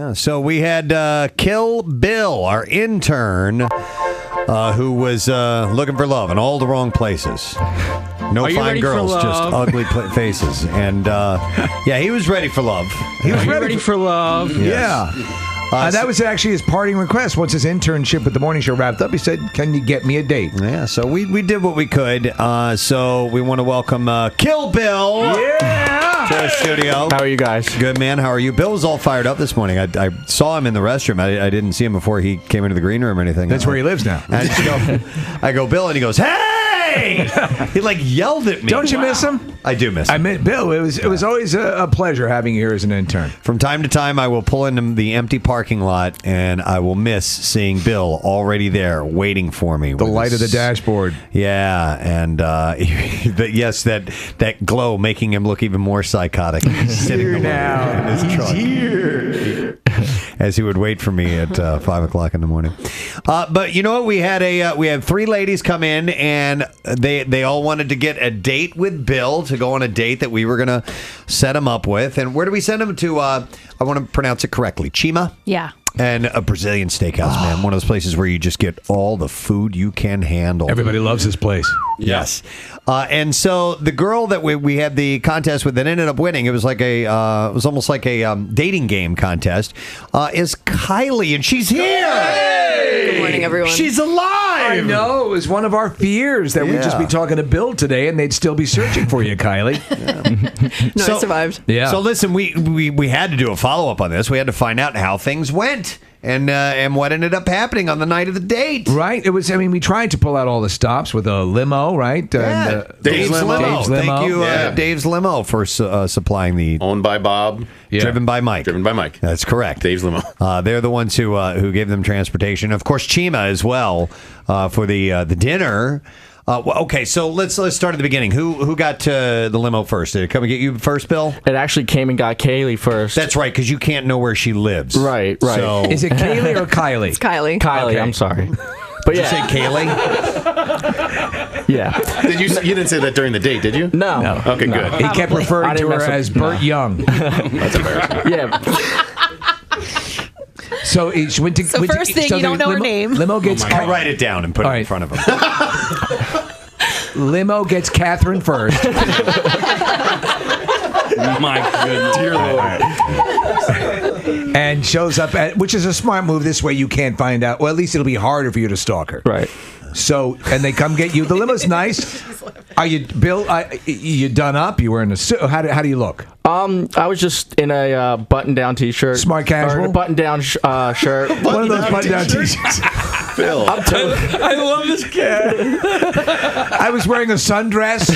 Yeah. So we had Kill Bill, our intern, who was looking for love in all the wrong places. No fine girls, just ugly faces. And yeah, he was ready for love. He was ready for love. Yes. Yeah. That was actually his parting request. Once his internship at the morning show wrapped up, he said, "Can you get me a date?" Yeah, so we did what we could. So we want to welcome Kill Bill to the studio. How are you guys? Good, man. How are you? Bill was all fired up this morning. I saw him in the restroom. I didn't see him before he came into the green room or anything. That's where he lives now. And I go, Bill, and he goes, "Hey!" He like yelled at me. Don't you miss him? I do miss him. I mean, Bill, it was always a pleasure having you here as an intern. From time to time, I will pull into the empty parking lot, and I will miss seeing Bill already there waiting for me. The light of the dashboard. Yeah, and yes, that glow making him look even more psychotic. Sitting alone in his truck. Here. As he would wait for me at 5 o'clock in the morning. But you know what? We had 3 ladies come in, and they all wanted to get a date with Bill, to go on a date that we were going to set him up with. And where do we send him to? I want to pronounce it correctly. Chima? Yeah. And a Brazilian steakhouse, man. One of those places where you just get all the food you can handle. Everybody loves this place. Yes. And so the girl that we had the contest with that ended up winning, it was like it was almost like a dating game contest, is Kaley, and she's here. Hey! Good morning, everyone. She's alive. I know. It was one of our fears that we'd just be talking to Bill today, and they'd still be searching for you, Kaley. No, I survived. Yeah. So listen, we had to do a follow-up on this. We had to find out how things went. And what ended up happening on the night of the date. Right. It was. I mean, we tried to pull out all the stops with a limo, right? Yeah. And, Dave's limo. Thank you, Yeah. Dave's Limo, for supplying the... Owned by Bob. Yeah. Driven by Mike. Driven by Mike. That's correct. Dave's Limo. They're the ones who gave them transportation. Of course, Chima as well for the dinner. Okay, so let's start at the beginning. Who got the limo first? Did it come and get you first, Bill? It actually came and got Kaley first. That's right, because you can't know where she lives. Right. So, is it Kaley or Kylie? It's Kylie. Kylie, Okay. I'm sorry. But did you say Kaley? Yeah. Did you didn't say that during the date, did you? No. Okay, good. He kept referring I to didn't her mess up- as Burt Young. That's embarrassing. Yeah. So she went to. So first thing, you don't know her name. Limo gets. I'll write it down and put it in front of him. Limo gets Catherine first. My goodness. Dear Lord. And shows up which is a smart move. This way you can't find out. Well, at least it'll be harder for you to stalk her. Right. So, and they come get you. The limo's nice. Are you, Bill? You done up? You wearing a suit? How do you look? I was just in a button-down T-shirt. Smart casual? Or a button-down shirt. One of those button-down T-shirts. Phil. I love this cat. I was wearing a sundress.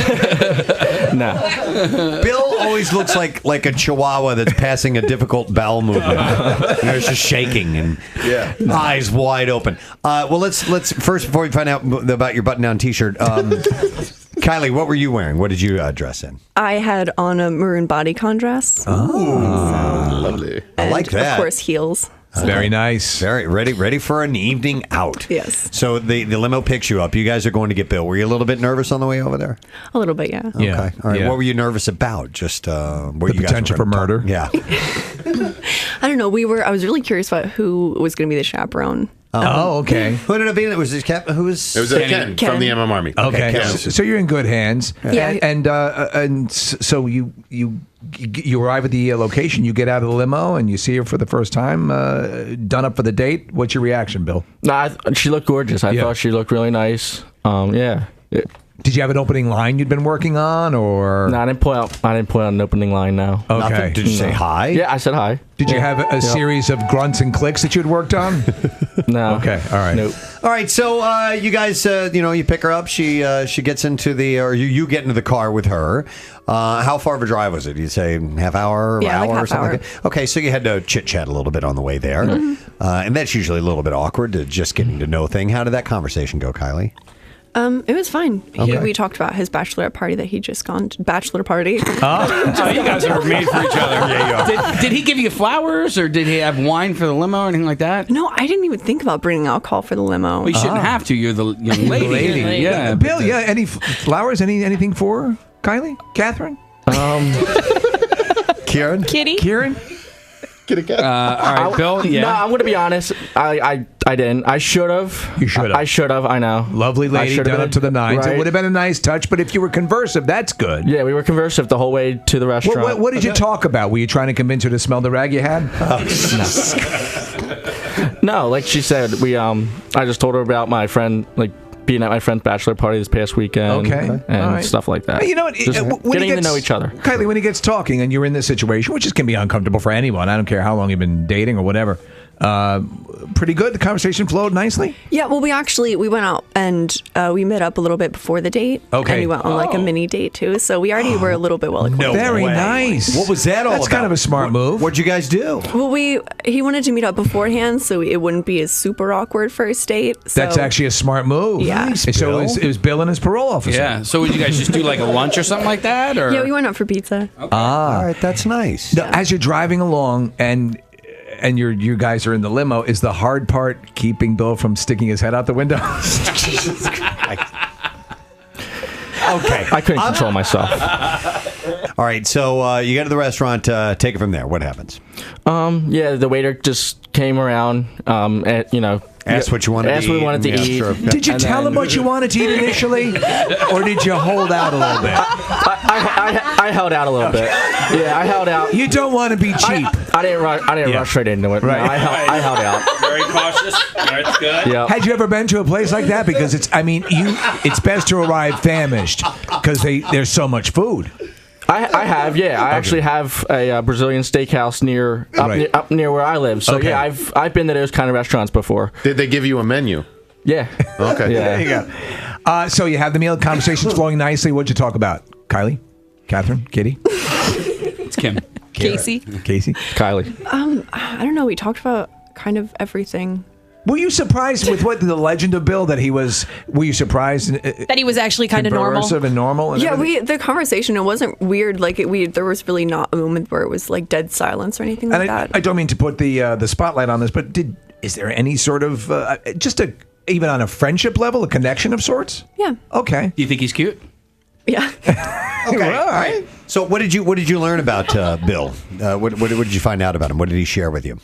No. Bill always looks like a chihuahua that's passing a difficult bowel movement. It's just shaking and eyes wide open. Well, let's first, before we find out about your button-down T-shirt, Kylie, what were you wearing? What did you dress in? I had on a maroon bodycon dress. Lovely. I like that. Of course, heels. Very nice. Very ready for an evening out. Yes. So the limo picks you up. You guys are going to get Bill. Were you a little bit nervous on the way over there? A little bit, yeah. Yeah. Okay. All right. Yeah. What were you nervous about? Just the potential for murder. Yeah. I don't know. I was really curious about who was going to be the chaperone. Oh, okay. Who ended up being? It was this Ken. Who was? It was Ken from the MM Army. Okay. Ken. So you're in good hands. Yeah. And so you arrive at the location. You get out of the limo and you see her for the first time. Done up for the date. What's your reaction, Bill? Nah, she looked gorgeous. I thought she looked really nice. Yeah. Did you have an opening line you'd been working on, or? No, I didn't put out an opening line now. Okay. Nothing. Did you say hi? Yeah, I said hi. Did you have a series of grunts and clicks that you'd worked on? No. Okay. All right. Nope. All right. So you guys, you pick her up. She gets into you get into the car with her. How far of a drive was it? You say half hour, Yeah, hour, like half or something hour. like that? Okay. So you had to chit chat a little bit on the way there, and that's usually a little bit awkward to just getting to know thing. How did that conversation go, Kylie? It was fine. Okay. We talked about his bachelorette party that he just gone to. Bachelor party. So you guys are made for each other. Yeah, you are. Did he give you flowers, or did he have wine for the limo or anything like that? No, I didn't even think about bringing alcohol for the limo. Well, you shouldn't have to. You're the young lady. Yeah. Bill, any flowers? Anything for her? Kylie? Catherine? Kieran? Kitty? Kieran? it again. All right, Bill. Yeah. No, I'm going to be honest. I didn't. I should have. You should have. I should have. I know. Lovely lady done up to the nines. Right. It would have been a nice touch, but if you were conversive, that's good. Yeah, we were conversive the whole way to the restaurant. What did you talk about? Were you trying to convince her to smell the rag you had? No, like she said, I just told her about my friend, like being at my friend's bachelor party this past weekend, and stuff like that. You know what? Just getting to know each other. Kylie, when he gets talking and you're in this situation, which can be uncomfortable for anyone, I don't care how long you've been dating or whatever, pretty good? The conversation flowed nicely? Yeah, well, we went out and we met up a little bit before the date. Okay. And we went on like a mini date too, so we already were a little bit well acquainted. Very nice. What was that all That's about? kind of a smart move. What'd you guys do? Well, he wanted to meet up beforehand, so it wouldn't be a super awkward first date. So. That's actually a smart move. Yeah. Nice, So Bill. it was Bill and his parole officer. Yeah. So would you guys just do like a lunch or something like that? Or Yeah, we went out for pizza. All right, that's nice. Now, as you're driving along and you guys are in the limo, is the hard part keeping Bill from sticking his head out the window? Jesus Christ. Okay. I couldn't control myself. All right, so you get to the restaurant. Take it from there. What happens? Yeah, the waiter just came around, Asked what you wanted to asked what we eat, wanted to and eat. sure. Did you And tell then- him what you wanted to eat initially? Or did you hold out a little bit? I held out a little bit. Yeah, I held out. You don't want to be cheap. I didn't rush right into it. Right. No, I held out. Very cautious. That's good. Yeah. Had you ever been to a place like that? Because it's best to arrive famished because there's so much food. I have, yeah. I actually have a Brazilian steakhouse up near where I live. So Okay. yeah, I've been to those kind of restaurants before. Did they give you a menu? Yeah. Okay. Yeah. There you go. So you have the meal, conversation's flowing nicely. What'd you talk about? Kylie? Catherine? Kitty? it's Kim. Casey. Casey? Kylie. I don't know. We talked about kind of everything. Were you surprised with what the legend of Bill that he was? Were you surprised That he was actually kind of normal. conversive and normal? And Yeah, everything? the conversation, it wasn't weird. Like there was really not a moment where it was like dead silence or anything like And that. I don't mean to put the spotlight on this, but is there any sort of even on a friendship level, a connection of sorts? Yeah. Okay. Do you think he's cute? Yeah. Okay. All right. So what did you learn about Bill? What did you find out about him? What did he share with you?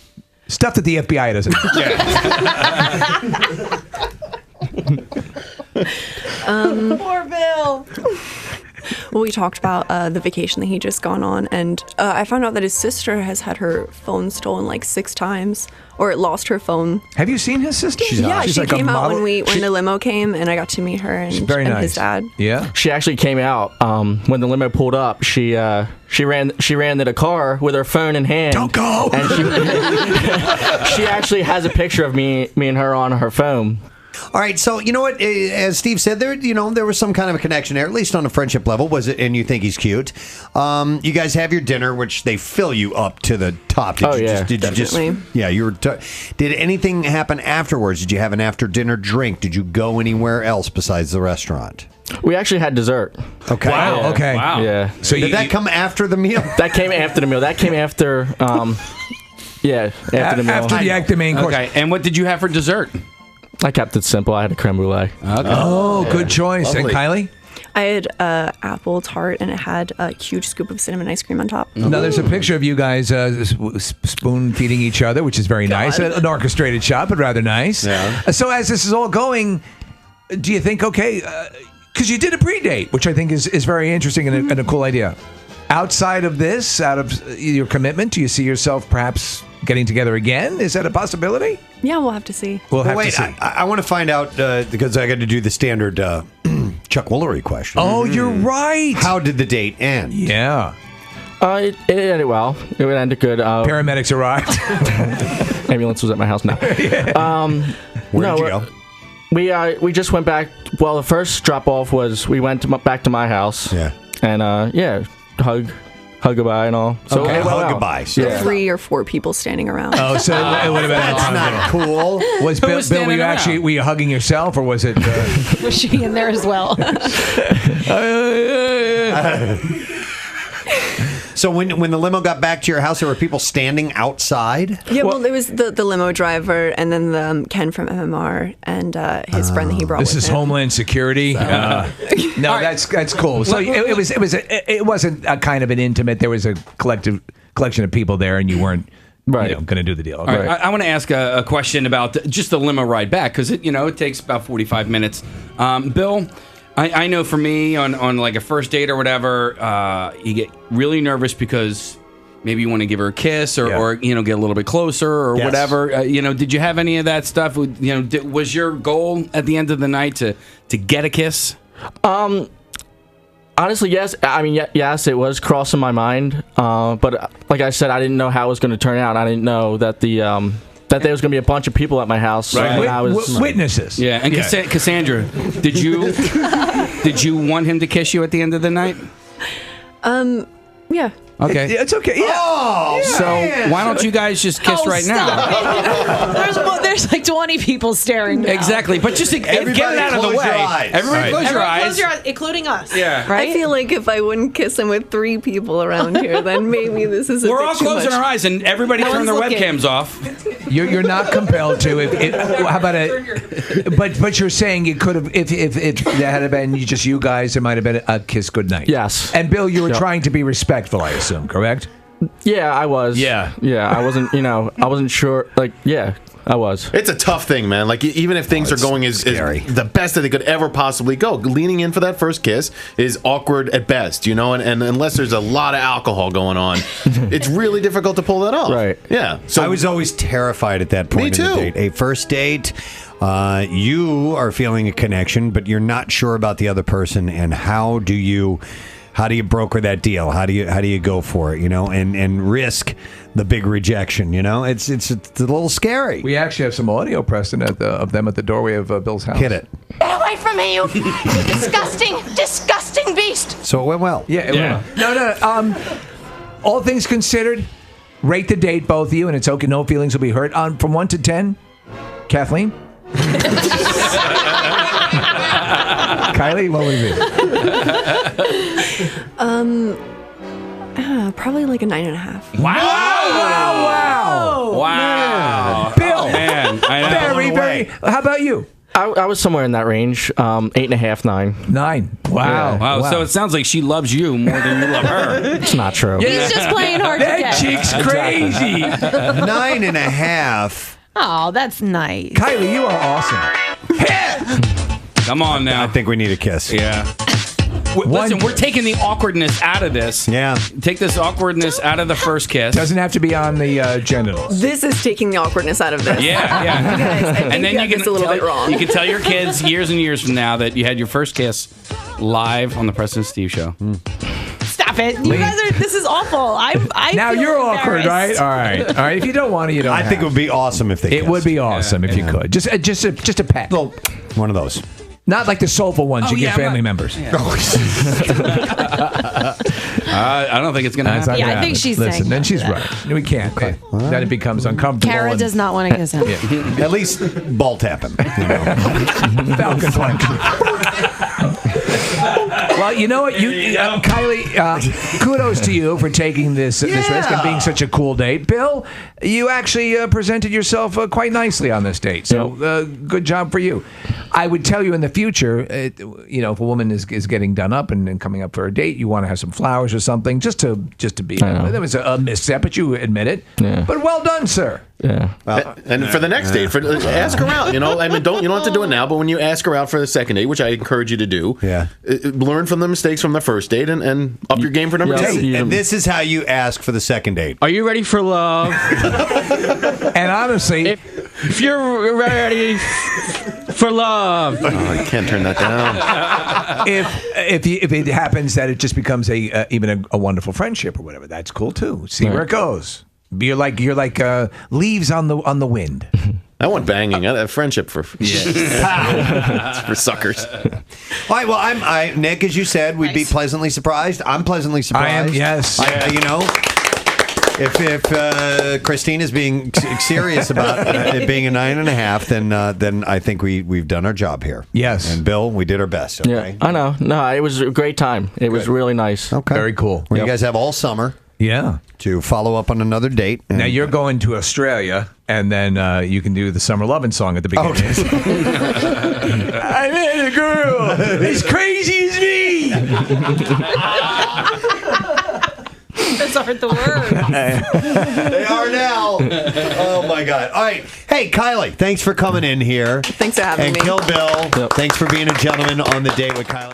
Stuff that the FBI doesn't know. Poor Bill. Well, we talked about the vacation that he just gone on, and I found out that his sister has had her phone stolen like 6 times, or lost her phone. Have you seen his sister? She's she like a came out model? when the limo came, and I got to meet her and his dad. Yeah. She actually came out when the limo pulled up. She ran to the car with her phone in hand. Don't go. And she actually has a picture of me and her on her phone. All right, so you know what? As Steve said, there was some kind of a connection there, at least on a friendship level. Was it? And you think he's cute? You guys have your dinner, which they fill you up to the top. Did you just? Yeah, you were. Did anything happen afterwards? Did you have an after dinner drink? Did you go anywhere else besides the restaurant? We actually had dessert. Okay. Wow. Yeah. Okay. Wow. Yeah. So Did that come after the meal? That came after the meal. That came after. Yeah, after the meal. After the main course. Okay. And what did you have for dessert? I kept it simple. I had a creme brulee. Okay. Oh, good choice. Lovely. And Kylie? I had apple tart, and it had a huge scoop of cinnamon ice cream on top. Now, there's a picture of you guys spoon feeding each other, which is very nice. An orchestrated shot, but rather nice. Yeah. So as this is all going, do you think, okay, because you did a pre-date, which I think is very interesting and a cool idea. Outside of this, out of your commitment, do you see yourself perhaps getting together again? Is that a possibility? Yeah, we'll have to see. We'll have Wait, to see. I want to find out because I got to do the standard Chuck Woolery question. Oh, you're right. How did the date end? Yeah. It ended well. It ended good. Paramedics arrived. Ambulance was at my house now. Where did you go? We just went back. Well, the first drop off was we went back to my house. Yeah. And hug goodbye and all. So Okay, it went hug well. goodbye. So Yeah. 3 or 4 people standing around. Oh, so it would have been That's not cool. Was Bill, was Bill, were standing you around? actually were you hugging yourself or was it? Was she in there as well? So when the limo got back to your house, there were people standing outside? Yeah, well, there was the limo driver, and then the Ken from MMR, and his friend that he brought This with is him. Homeland Security. No, that's cool. So it wasn't a kind of an intimate. There was a collection of people there, and you weren't going to do the deal. All right. I want to ask a question about just the limo ride back because it takes about 45 minutes. Bill, I know for me on like a first date or whatever, you get really nervous because maybe you want to give her a kiss or get a little bit closer or whatever. Did you have any of that stuff? Was your goal at the end of the night to get a kiss? Honestly, yes. I mean, yes, it was crossing my mind. But like I said, I didn't know how it was going to turn out. I didn't know that that there was going to be a bunch of people at my house. Right. And I was Witnesses. Yeah. And Cassandra, did you want him to kiss you at the end of the night? Yeah. Okay. It's okay. Yeah. Oh, so why don't you guys just kiss right now? There's like 20 people staring now. Exactly. But just get it out of the way. Everybody close your eyes. Including us. Yeah. Right? I feel like if I wouldn't kiss him with 3 people around here, then maybe this is We're all closing our eyes and everybody turn their webcams off. You're not compelled to. How about it? But you're saying it could have if that had been just you guys, it might have been a kiss goodnight. Yes. And Bill, you were trying to be respectful, I assume, correct? Yeah, I was. Yeah. I wasn't. I wasn't sure. Like, yeah, I was. It's a tough thing, man. Like, even if things are going as the best that they could ever possibly go, leaning in for that first kiss is awkward at best, and unless there's a lot of alcohol going on, it's really difficult to pull that off. Right. Yeah. So I was always terrified at that point in the date. A first date, you are feeling a connection, but you're not sure about the other person, and how do you broker that deal? How do you go for it? And risk the big rejection. It's a little scary. We actually have some audio, Preston, of them at the doorway of Bill's house. Hit it. Get away from me, you disgusting beast! So it went well. Yeah. It went well. No. All things considered, rate the date, both of you, and it's okay. No feelings will be hurt. From 1 to 10, Kathleen. Kylie, what would it be? Probably like a 9.5. Wow. Bill, man, I know. very. How about you? I was somewhere in that range, 8.5, 9. 9. Wow. So it sounds like she loves you more than you love her. It's not true. He's just playing hard to That get. chick's crazy. 9.5. Oh, that's nice. Kylie, you are awesome. Come on now. I think we need a kiss. Yeah. Listen, we're taking the awkwardness out of this. Yeah. Take this awkwardness out of the first kiss. Doesn't have to be on the genitals. This is taking the awkwardness out of this. Yeah. Guys, I think And then you can this a little bit wrong. You can tell your kids years and years from now that you had your first kiss live on the Preston and Steve Show. Stop it. You guys are, this is awful. I Now feel you're awkward, right? embarrassed. All right. If you don't want to, you don't. I think it would be awesome if they It would be awesome if you could. Just a pet. one of those. Not like the soulful ones you give family members. I don't think it's going to happen. Not Yeah, gonna I think happen. she's Listen, saying then no she's to right. We can't. Then it becomes uncomfortable. Kara and- does not want to kiss him. At least ball tap him. Falcon flank. Well, you know what, Kylie, kudos to you for taking this risk and being such a cool date. Bill, you actually presented yourself quite nicely on this date, so good job for you. I would tell you in the future, if a woman is getting done up and coming up for a date, you want to have some flowers or something, just to be. That was a misstep, but you admit it. Yeah. But well done, sir. Yeah. And for the next date, ask her out. You don't have to do it now, but when you ask her out for the second date, which I encourage you to do, learn from the mistakes from the first date and up your game for number 2. And this is how you ask for the second date. Are you ready for love? And honestly, if you're ready for love, you can't turn that down. if it happens that it just becomes even a wonderful friendship or whatever, that's cool too. See where it goes. You're like leaves on the wind. I want banging. I have friendship for it's for suckers. All right. Well, Nick, as you said, we'd be pleasantly surprised. I'm pleasantly surprised. I am. Yes. If Christine is being serious about it being a 9.5, then I think we've done our job here. Yes. And Bill, we did our best. Okay? Yeah, I know. No, it was a great time. It was really nice. Okay. Very cool. Well, you guys have all summer. Yeah. To follow up on another date. Now you're going to Australia, and then you can do the Summer Lovin' song at the beginning. I met a girl as crazy as me. That's aren't the words. They are now. Oh my God! All right, hey Kylie, thanks for coming in here. Thanks for having and me. Kill Bill, thanks for being a gentleman on the date with Kylie.